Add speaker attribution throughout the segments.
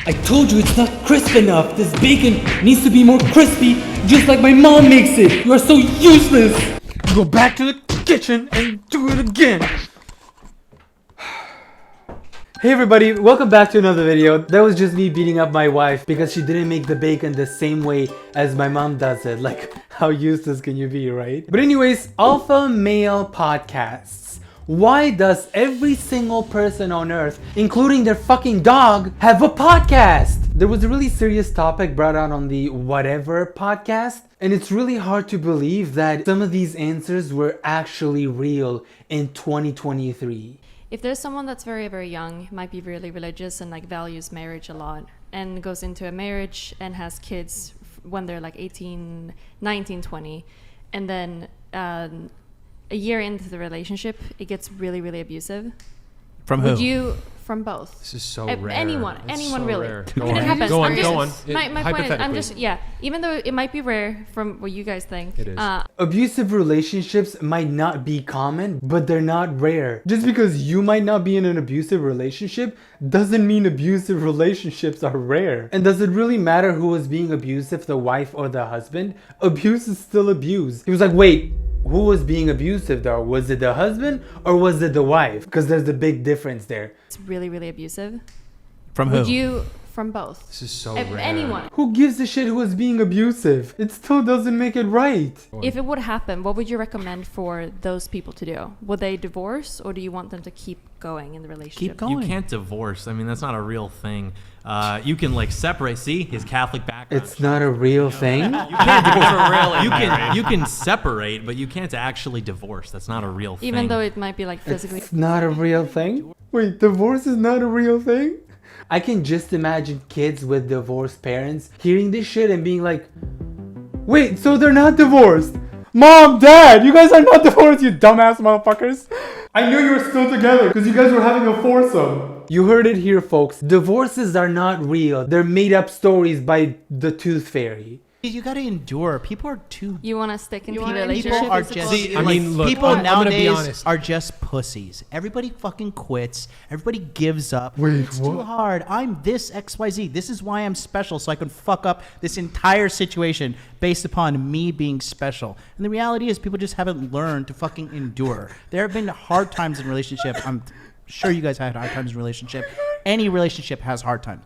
Speaker 1: I told you it's not crisp enough. This bacon needs to be more crispy, just like my mom makes it. You are so useless. Go back to the kitchen and do it again. Hey everybody, welcome back to another video. That was just me beating up my wife because she didn't make the bacon the same way as my mom does it. Like, how useless can you be, right? But anyways, alpha male podcasts. Why does every single person on earth, including their fucking dog, have a podcast? There was a really serious topic brought out on the Whatever podcast, and it's really hard to believe that some of these answers were actually real in 2023.
Speaker 2: If there's someone that's very, very young, might be really religious and like values marriage a lot and goes into a marriage and has kids when they're like 18, 19, 20, and then a year into the relationship, it gets really, really abusive.
Speaker 3: From who?
Speaker 2: Would you, from both?
Speaker 4: This is so rare.
Speaker 2: Anyone
Speaker 4: So
Speaker 2: really.
Speaker 4: rare.
Speaker 2: I mean, it happens.
Speaker 4: Go on.
Speaker 2: My point is, I'm just, even though it might be rare from what you guys think.
Speaker 4: It is.
Speaker 1: Abusive relationships might not be common, but they're not rare. Just because you might not be in an abusive relationship doesn't mean abusive relationships are rare. And does it really matter who was being abusive, the wife or the husband? Abuse is still abuse. He was like, wait, who was being abusive though? Was it the husband or was it the wife? Because there's a big difference there.
Speaker 2: It's really, really abusive.
Speaker 3: From who?
Speaker 2: Would you, from both?
Speaker 4: This is so rare.
Speaker 2: Anyone.
Speaker 1: Who gives a shit who was being abusive? It still doesn't make it right.
Speaker 2: If it would happen, what would you recommend for those people to do? Would they divorce, or do you want them to keep going in the relationship?
Speaker 3: Keep going.
Speaker 5: You can't divorce. I mean, that's not a real thing. You can like separate. See his Catholic background.
Speaker 1: It's not a real thing.
Speaker 5: You can't divorce. You can separate, but you can't actually divorce. That's not a real thing.
Speaker 2: Even though it might be like physically.
Speaker 1: It's not a real thing? Wait, divorce is not a real thing? I can just imagine kids with divorced parents hearing this shit and being like, wait, so they're not divorced? Mom, Dad, you guys are not divorced, you dumbass motherfuckers. I knew you were still together because you guys were having a foursome. You heard it here, folks. Divorces are not real. They're made up stories by the Tooth Fairy.
Speaker 3: You gotta endure. People are too.
Speaker 2: You want to stick in the
Speaker 3: People
Speaker 2: relationship?
Speaker 3: are just.
Speaker 4: See, I mean, look,
Speaker 3: people
Speaker 4: I'm gonna be
Speaker 3: nowadays
Speaker 4: honest.
Speaker 3: are just pussies. Everybody fucking quits. Everybody gives up.
Speaker 1: Wait,
Speaker 3: it's too
Speaker 1: what?
Speaker 3: hard. I'm this XYZ. This is why I'm special, so I can fuck up this entire situation based upon me being special. And the reality is, people just haven't learned to fucking endure. There have been hard times in relationship. I'm sure you guys had hard times in relationship. Any relationship has hard times.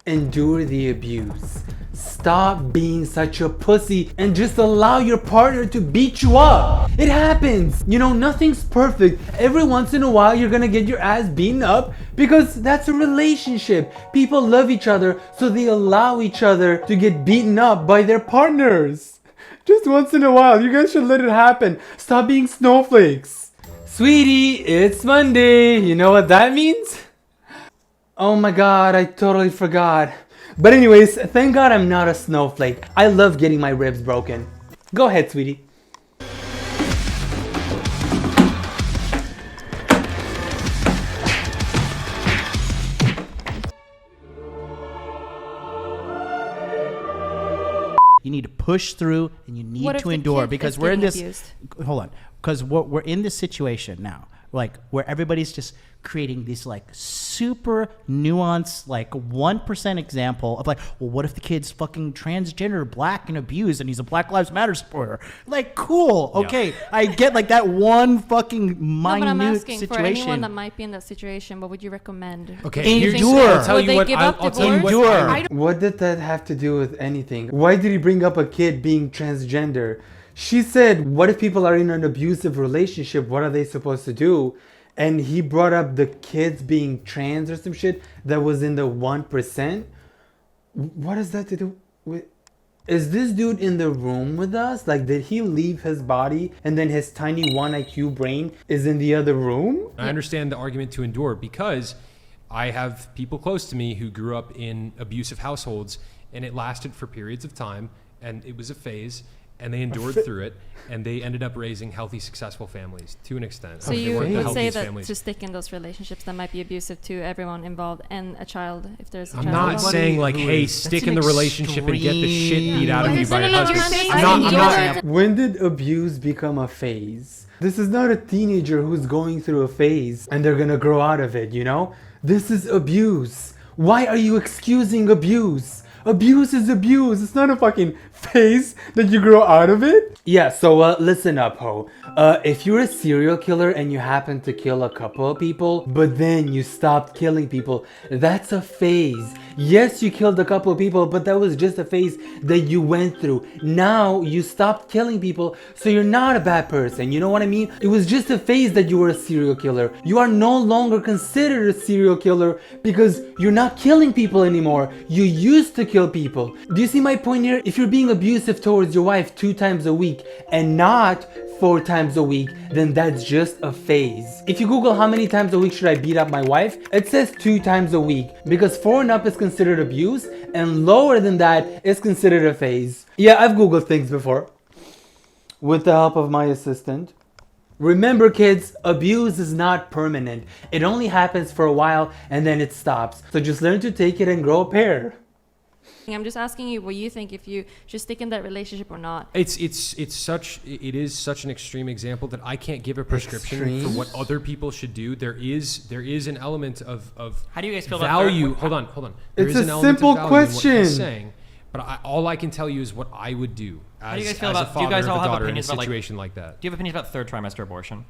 Speaker 1: Endure the abuse. Stop being such a pussy and just allow your partner to beat you up. It happens. You know, nothing's perfect. Every once in a while, you're gonna get your ass beaten up because that's a relationship. People love each other, so they allow each other to get beaten up by their partners. Just once in a while, you guys should let it happen. Stop being snowflakes. Sweetie, it's Monday. You know what that means? Oh my god, I totally forgot. But anyways, thank god I'm not a snowflake. I love getting my ribs broken. Go ahead, sweetie.
Speaker 3: You need to push through and you need
Speaker 2: What if
Speaker 3: to
Speaker 2: the
Speaker 3: endure
Speaker 2: kid
Speaker 3: because
Speaker 2: is
Speaker 3: we're in
Speaker 2: getting
Speaker 3: this.
Speaker 2: abused?
Speaker 3: Hold on, because we're in this situation now, like where everybody's just creating these like super nuanced, like 1% example of like, well, what if the kid's fucking transgender, black, and abused, and he's a Black Lives Matter supporter? Like, cool, okay, I get like that one fucking minute
Speaker 2: No, but I'm asking
Speaker 3: situation.
Speaker 2: for anyone that might be in that situation, what would you recommend?
Speaker 4: Okay,
Speaker 3: Endure.
Speaker 4: here's- I'll tell
Speaker 2: Would
Speaker 4: you
Speaker 2: they
Speaker 4: what.
Speaker 2: give up
Speaker 4: I'll tell you what.
Speaker 3: Endure.
Speaker 4: I would-
Speaker 1: What did that have to do with anything? Why did he bring up a kid being transgender? She said, what if people are in an abusive relationship? What are they supposed to do? And he brought up the kids being trans or some shit that was in the 1%. What is that to do with... Is this dude in the room with us? Like, did he leave his body and then his tiny 1 IQ brain is in the other room?
Speaker 4: I understand the argument to endure because I have people close to me who grew up in abusive households and it lasted for periods of time and it was a phase and they endured through it and they ended up raising healthy, successful families to an extent.
Speaker 2: So
Speaker 4: They
Speaker 2: you
Speaker 4: weren't the
Speaker 2: would say
Speaker 4: healthiest
Speaker 2: that
Speaker 4: families.
Speaker 2: to stick in those relationships that might be abusive to everyone involved and a child, if there's a
Speaker 4: I'm
Speaker 2: child
Speaker 4: not
Speaker 2: involved?
Speaker 4: saying like,
Speaker 3: who
Speaker 4: hey,
Speaker 3: is-
Speaker 4: stick
Speaker 3: that's
Speaker 4: in the
Speaker 3: an
Speaker 4: relationship and get the shit beat out of
Speaker 3: extreme-
Speaker 4: you by
Speaker 2: No,
Speaker 4: a
Speaker 2: no, no,
Speaker 4: husband.
Speaker 2: you're saying
Speaker 4: I'm not.
Speaker 1: When did abuse become a phase? This is not a teenager who's going through a phase and they're gonna grow out of it, you know? This is abuse. Why are you excusing abuse? Abuse is abuse. It's not a fucking phase that you grow out of it. Yeah, so listen up, ho. If you're a serial killer and you happen to kill a couple of people, but then you stopped killing people, that's a phase. Yes, you killed a couple of people, but that was just a phase that you went through. Now you stopped killing people, so you're not a bad person. You know what I mean? It was just a phase that you were a serial killer. You are no longer considered a serial killer because you're not killing people anymore. You used to kill people. Do you see my point here? If you're being abusive towards your wife 2 times a week and not 4 times a week, then that's just a phase. If you Google how many times a week should I beat up my wife, it says 2 times a week because 4 and up is considered abuse and lower than that is considered a phase. Yeah, I've Googled things before with the help of my assistant. Remember kids, abuse is not permanent. It only happens for a while and then it stops. So just learn to take it and grow a pair.
Speaker 2: I'm just asking you what you think, if you should stick in that relationship or not.
Speaker 4: It is such an extreme example that I can't give a prescription
Speaker 1: Extreme?
Speaker 4: for what other people should do. There is an element of
Speaker 6: How do you guys feel
Speaker 4: value.
Speaker 6: about
Speaker 4: Hold on.
Speaker 1: It's
Speaker 4: There is
Speaker 1: a
Speaker 4: an element
Speaker 1: simple
Speaker 4: of value in what
Speaker 1: question.
Speaker 4: he's saying, but all I can tell you is what I would do as,
Speaker 6: How do you guys feel
Speaker 4: as a
Speaker 6: about? Do you
Speaker 4: father
Speaker 6: guys
Speaker 4: of
Speaker 6: all
Speaker 4: a
Speaker 6: have
Speaker 4: daughter in a
Speaker 6: opinions about
Speaker 4: situation like that.
Speaker 6: Do you have opinions about third trimester abortion?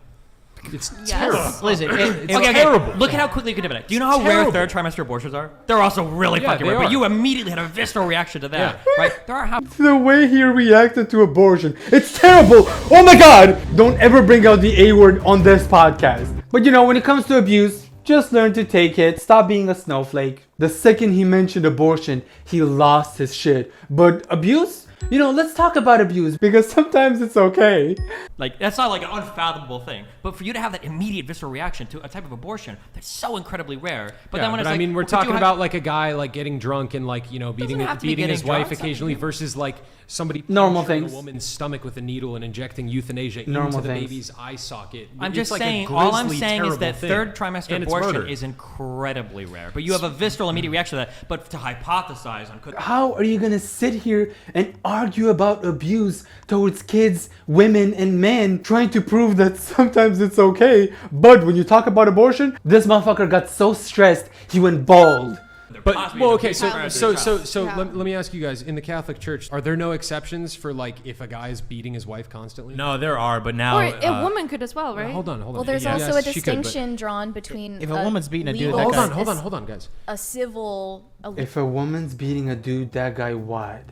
Speaker 4: It's
Speaker 2: Yes.
Speaker 4: terrible.
Speaker 3: Listen,
Speaker 6: Okay,
Speaker 4: terrible.
Speaker 6: look at how quickly you can debate it. Do you know how rare
Speaker 4: terrible.
Speaker 6: third trimester abortions are? They're also really
Speaker 4: Yeah,
Speaker 6: fucking
Speaker 4: they
Speaker 6: rare.
Speaker 4: are.
Speaker 6: But you immediately had a visceral reaction to that, right? There are how.
Speaker 1: The way he reacted to abortion, it's terrible. Oh my god! Don't ever bring out the A word on this podcast. But you know, when it comes to abuse, just learn to take it. Stop being a snowflake. The second he mentioned abortion, he lost his shit. But abuse? You know, let's talk about abuse because sometimes it's okay.
Speaker 6: Like, that's not like an unfathomable thing. But for you to have that immediate visceral reaction to a type of abortion, that's so incredibly rare. But then when it's
Speaker 4: I
Speaker 6: like,
Speaker 4: mean, we're
Speaker 6: but you
Speaker 4: talking
Speaker 6: have-
Speaker 4: about like a guy like getting drunk and like, you know, beating
Speaker 6: have to be
Speaker 4: his
Speaker 6: getting
Speaker 4: wife
Speaker 6: drunk.
Speaker 4: occasionally versus like somebody
Speaker 1: Normal
Speaker 4: puncturing
Speaker 1: things.
Speaker 4: a woman's stomach with a needle and injecting euthanasia
Speaker 1: Normal
Speaker 4: into the
Speaker 1: things.
Speaker 4: baby's eye socket.
Speaker 6: I'm
Speaker 4: It's
Speaker 6: just
Speaker 4: like a
Speaker 6: saying, all I'm
Speaker 4: grisly,
Speaker 6: saying is
Speaker 4: terrible
Speaker 6: that
Speaker 4: thing.
Speaker 6: third trimester
Speaker 4: And it's
Speaker 6: abortion
Speaker 4: murder.
Speaker 6: is incredibly rare. But you have a visceral immediate reaction to that. But to hypothesize on
Speaker 1: How are you gonna sit here and argue about abuse towards kids, women, and men, trying to prove that sometimes it's okay? But when you talk about abortion, this motherfucker got so stressed he went bald.
Speaker 4: But
Speaker 6: possibly
Speaker 4: well,
Speaker 6: the
Speaker 4: okay,
Speaker 6: people
Speaker 4: so
Speaker 6: around
Speaker 4: so
Speaker 6: your
Speaker 4: so
Speaker 6: child.
Speaker 4: so
Speaker 2: Yeah.
Speaker 4: let me ask you guys: in the Catholic Church, are there no exceptions for like if a guy is beating his wife constantly?
Speaker 5: No, there are, but now
Speaker 2: Or a woman could as well, right?
Speaker 4: Hold on.
Speaker 7: Well, there's
Speaker 4: Yes,
Speaker 7: also a
Speaker 4: she could, but-
Speaker 7: distinction drawn between
Speaker 3: If a woman's beating a dude,
Speaker 7: legal
Speaker 3: that guy-
Speaker 4: Hold on, guys.
Speaker 7: a civil.
Speaker 1: If a woman's beating a dude, that guy what?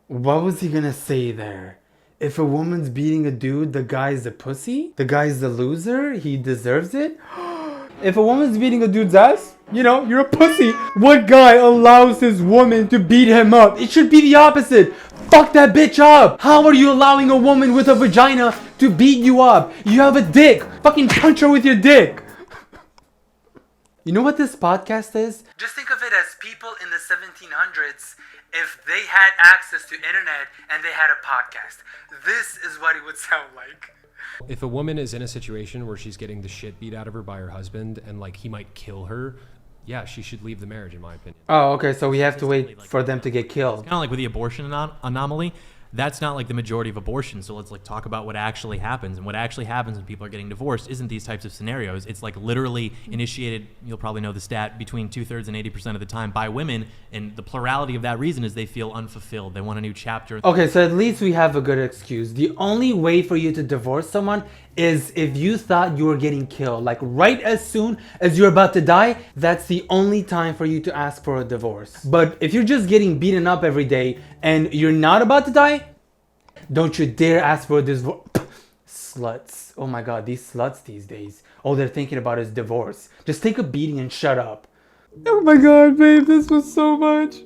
Speaker 1: What was he gonna say there? If a woman's beating a dude, the guy's a pussy? The guy's the loser? He deserves it? If a woman's beating a dude's ass, you know, you're a pussy. What guy allows his woman to beat him up? It should be the opposite. Fuck that bitch up. How are you allowing a woman with a vagina to beat you up? You have a dick. Fucking punch her with your dick. You know what this podcast is? Just think of it as people in the 1700s, if they had access to internet and they had a podcast. This is what it would sound like.
Speaker 4: If a woman is in a situation where she's getting the shit beat out of her by her husband and like he might kill her, yeah, she should leave the marriage, in my opinion.
Speaker 1: Oh, okay, so we have to wait for them to get killed.
Speaker 5: kind of like with the abortion anomaly. That's not like the majority of abortions. So let's like talk about what actually happens. And what actually happens when people are getting divorced isn't these types of scenarios. It's like literally initiated, you'll probably know the stat, between 2/3 and 80% of the time by women. And the plurality of that reason is they feel unfulfilled. They want a new chapter.
Speaker 1: Okay, so at least we have a good excuse. The only way for you to divorce someone is if you thought you were getting killed. Like right as soon as you're about to die, that's the only time for you to ask for a divorce. But if you're just getting beaten up every day and you're not about to die, don't you dare ask for a divorce. Sluts. Oh my god, these sluts these days. All they're thinking about is divorce. Just take a beating and shut up. Oh my god, babe, this was so much.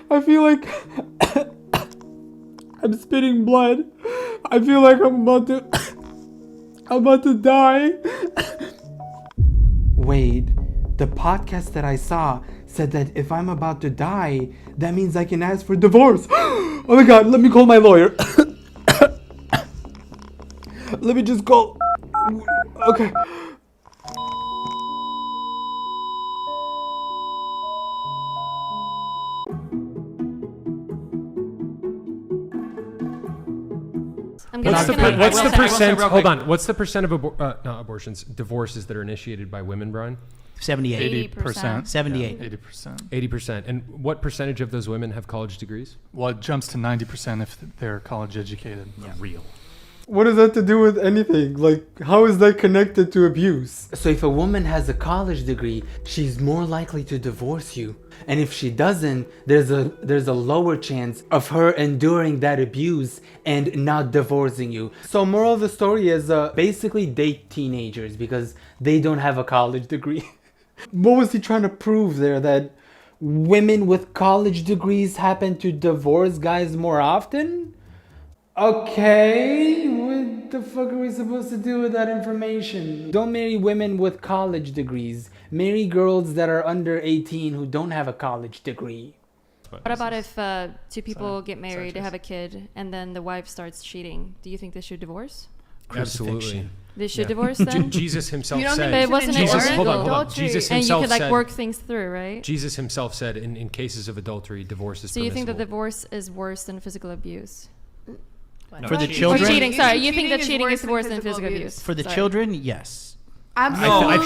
Speaker 1: I feel like I'm spitting blood. I feel like I'm about to die. Wait, the podcast that I saw said that if I'm about to die, that means I can ask for divorce. Oh my god, let me call my lawyer. Let me just call. Okay.
Speaker 2: I'm
Speaker 4: What's the
Speaker 2: gonna- I
Speaker 4: what's
Speaker 2: will
Speaker 4: the
Speaker 2: say- I will say
Speaker 4: percent?
Speaker 6: real
Speaker 4: Hold
Speaker 6: quick.
Speaker 4: on. What's the percent of not abortions, divorces that are initiated by women, Brian?
Speaker 3: 78.
Speaker 8: 80%.
Speaker 3: 78.
Speaker 8: 80%.
Speaker 4: 80%. And what percentage of those women have college degrees?
Speaker 8: Well, it jumps to 90% if they're college educated.
Speaker 5: Real.
Speaker 1: What does that to do with anything? Like, how is that connected to abuse? So if a woman has a college degree, she's more likely to divorce you. And if she doesn't, there's a lower chance of her enduring that abuse and not divorcing you. So moral of the story is basically date teenagers because they don't have a college degree. What was he trying to prove there? That women with college degrees happen to divorce guys more often? Okay, what the fuck are we supposed to do with that information? Don't marry women with college degrees. Marry girls that are under 18 who don't have a college degree.
Speaker 2: What about if two people get married, they have a kid, and then the wife starts cheating? Do you think they should divorce?
Speaker 4: Absolutely.
Speaker 2: They should
Speaker 4: Yeah.
Speaker 2: divorce then?
Speaker 4: Jesus himself
Speaker 7: You don't
Speaker 4: said.
Speaker 7: think
Speaker 2: But wasn't it
Speaker 4: Jesus,
Speaker 2: illegal?
Speaker 4: hold on, hold on.
Speaker 7: Adultery.
Speaker 4: Jesus
Speaker 2: And you
Speaker 4: himself
Speaker 2: could like
Speaker 4: said.
Speaker 2: work things through, right?
Speaker 4: Jesus himself said in cases of adultery, divorce is
Speaker 2: So you think that
Speaker 4: permissible.
Speaker 2: divorce is worse than physical abuse?
Speaker 5: No,
Speaker 3: For the
Speaker 5: cheating.
Speaker 3: children?
Speaker 2: Or cheating, sorry. You
Speaker 7: Cheating
Speaker 2: think that
Speaker 7: is
Speaker 2: cheating
Speaker 7: worse
Speaker 2: is worse
Speaker 7: than
Speaker 2: than
Speaker 7: physical
Speaker 2: physical
Speaker 7: abuse.
Speaker 2: abuse?
Speaker 3: For the
Speaker 2: Sorry.
Speaker 3: children, yes.
Speaker 7: Absolutely
Speaker 4: I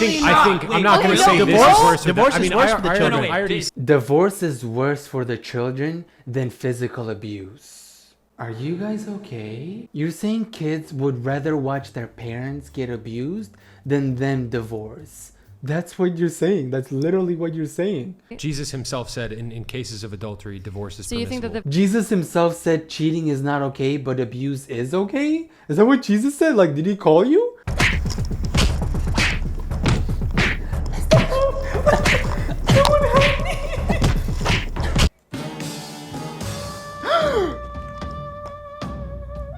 Speaker 4: think
Speaker 7: not.
Speaker 4: I'm not
Speaker 7: Okay,
Speaker 4: going to
Speaker 7: no,
Speaker 4: say this
Speaker 3: divorce-
Speaker 4: is worse.
Speaker 3: divorce
Speaker 4: I
Speaker 3: is
Speaker 4: mean,
Speaker 3: worse for the
Speaker 4: I
Speaker 3: children.
Speaker 4: already
Speaker 1: Divorce is worse for the children than physical abuse. Are you guys okay? You're saying kids would rather watch their parents get abused than them divorce. That's what you're saying. That's literally what you're saying.
Speaker 4: Jesus himself said in cases of adultery, divorce is
Speaker 2: So you
Speaker 4: permissible.
Speaker 2: think that the
Speaker 1: Jesus himself said cheating is not okay, but abuse is okay? Is that what Jesus said? Like, did he call you? Someone help me!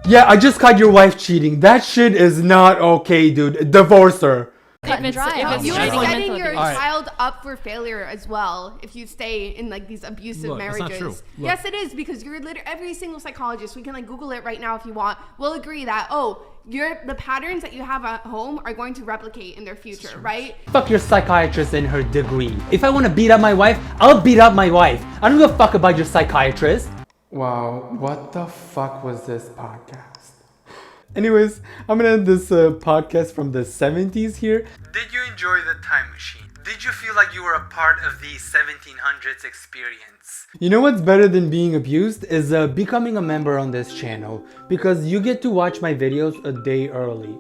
Speaker 1: Yeah, I just caught your wife cheating. That shit is not okay, dude. Divorce her.
Speaker 7: Cut and
Speaker 2: If it's-
Speaker 7: dry.
Speaker 2: if it's
Speaker 7: You
Speaker 2: cheating
Speaker 7: are
Speaker 2: and
Speaker 7: setting
Speaker 2: mental
Speaker 7: your
Speaker 2: abuse.
Speaker 7: child up for failure as well if you stay in like these abusive
Speaker 5: Look, that's
Speaker 7: marriages.
Speaker 5: not true. Look.
Speaker 7: Yes, it is because you're literally every single psychologist. We can like Google it right now if you want. Will agree that the patterns that you have at home are going to replicate in their future, right?
Speaker 1: Fuck your psychiatrist and her degree. If I want to beat up my wife, I'll beat up my wife. I don't give a fuck about your psychiatrist. Wow, what the fuck was this podcast? Anyways, I'm gonna end this podcast from the 70s here. Did you enjoy the time machine? Did you feel like you were a part of the 1700s experience? You know what's better than being abused is becoming a member on this channel because you get to watch my videos a day early.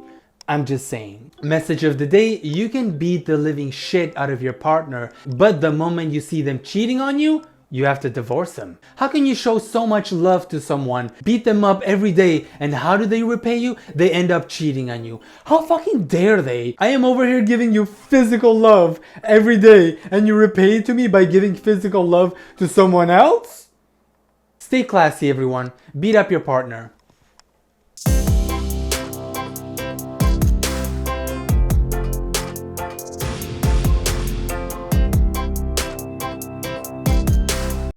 Speaker 1: I'm just saying. Message of the day, you can beat the living shit out of your partner, but the moment you see them cheating on you, you have to divorce them. How can you show so much love to someone, beat them up every day, and how do they repay you? They end up cheating on you. How fucking dare they? I am over here giving you physical love every day, and you repay it to me by giving physical love to someone else? Stay classy, everyone. Beat up your partner.